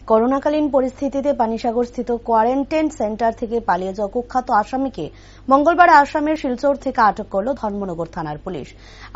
করোনাকালীন পরিস্থিতিতে পানিসাগরস্থিত quarantine centre থেকে পালিয়ে যাওয়া কুখ্যাত আসামিকে মঙ্গলবার আসামের শিলচর থেকে আটক করল ধর্মনগর থানার পুলিশ।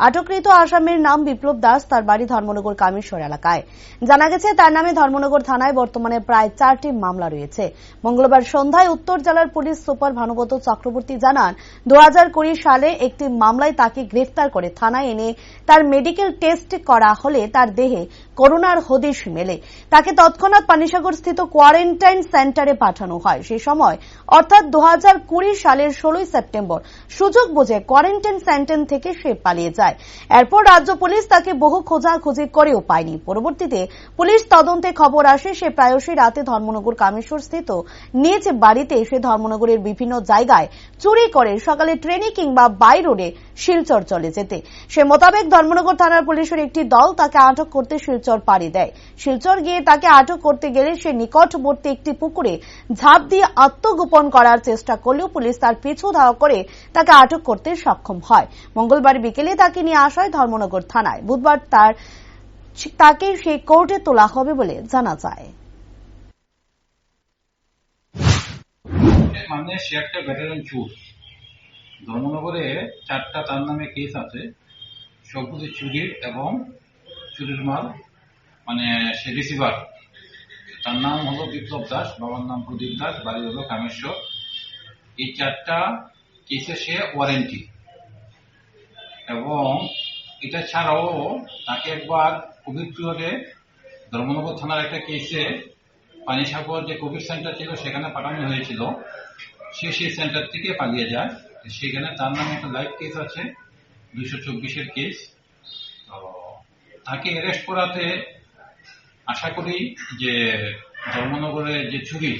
আটককৃত আসামির নাম বিপ্লব দাস, তার বাড়ি ধর্মনগর কামেশ্বর এলাকায়। জানা গেছে তার নামে ধর্মনগর থানায় বর্তমানে প্রায় 4টি মামলা রয়েছে। মঙ্গলবার সন্ধ্যায় উত্তর জেলার পুলিশ সুপার ভানুব্রত চক্রবর্তী জানান, 2020 সালে একটি মামলায় তাকে গ্রেফতার করে থানায় এনে তার মেডিকেল টেস্ট করা হলে তার দেহে করোনার হদিশ মেলে। তাকে তৎক্ষণাৎ পানিসাগরস্থিত কোয়ারেন্টাইন সেন্টারে পাঠানো হয়। সেই সময় অর্থাৎ 2020 সালের 16 সেপ্টেম্বর সুযোগ বুঝে কোয়ারেন্টাইন সেন্টার থেকে সে পালিয়ে যায়। এরপর রাজ্য পুলিশ তাকে বহু খোঁজাখুঁজি করেও পায়নি। পরবর্তীতে পুলিশ তদন্তে খবর আসে সে প্রায়শই রাতে ধর্মনগর কামেশ্বর স্থিত নিজ বাড়িতে এসে ধর্মনগরের বিভিন্ন জায়গায় চুরি করে সকালে ট্রেনে কিংবা বাই রোডে শিলচর চলে যেতে। সে মোতাবেক ধর্মনগর থানার পুলিশের একটি দল তাকে আটক করতে শিলচর পাড়ি দেয়। শিলচর গিয়ে তাকে আটক করতে গেলে সে নিকটবর্তী একটি পুকুরে ঝাঁপ দিয়ে আত্মগোপন করার চেষ্টা করলেও পুলিশ তার পিছু ধাওয়া করে তাকে আটক করতে সক্ষম হয়। মঙ্গলবার বিকেলে তাকে নিয়ে আসা হয় ধর্মনগর থানায়। বুধবার তাকে সেই কোর্টে তোলা হবে বলে জানা যায়। মানে সে একটা ব্যাটালিয়ন চোর। ধর্মনগরে 4টা তার নামে কেস আছে, সবগুলি চুরির এবং চুরির মাল মানে সে রিসিভার। তার নাম হলো বিপ্লব দাস, বাবার নাম প্রদীপ দাস, বাড়ি হলো কামেশ্বর। এই 4টা কেসে সে ওয়ারেন্টি। এবং এটা ছাড়াও তাকে একবার কোভিড পিরিয়ডে ধর্মনগর থানার একটা কেসে পানিসাগর যে কোভিড সেন্টার ছিল সেখানে পাঠানো হয়েছিল। সে সেই সেন্টার থেকে পালিয়ে যায়। সেখানে তার নামে একটা লাইভ কেস আছে, 224-এর কেস। তো তাকে অ্যারেস্ট করাতে আশা করি যে ধর্মনগরে যে চুরি,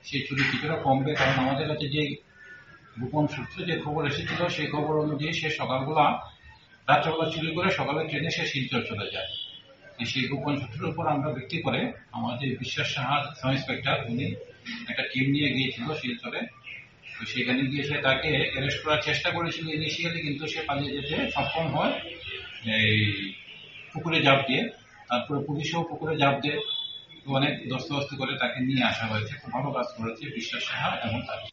সেই চুরি কিছুটা কমবে। কারণ আমাদের কাছে যে গোপন সূত্রে যে খবর এসেছিল সেই খবর অনুযায়ী সে রাত্রেবেলা চুরি করে সকালে ট্রেনে সে শিলচর চলে যায়। সেই গোপন সূত্রের উপর আমরা ভিত্তি করে আমাদের বিশ্বাস সাহা সাব ইন্সপেক্টর উনি একটা টিম নিয়ে গিয়েছিল শিলচরে। তো সেখানে গিয়ে সে তাকে অ্যারেস্ট করার চেষ্টা করেছিল ইনিশিয়ালি, কিন্তু সে পালিয়ে যেতে সক্ষম হয় এই পুকুরে ঝাঁপ দিয়ে। তারপরে পুলিশও পুকুরে ঝাঁপ দিয়ে অনেক দস্তাবস্তি করে তাকে নিয়ে আসা হয়েছে। খুব ভালো কাজ করেছে বিশ্বাস সাহা এবং তাকে।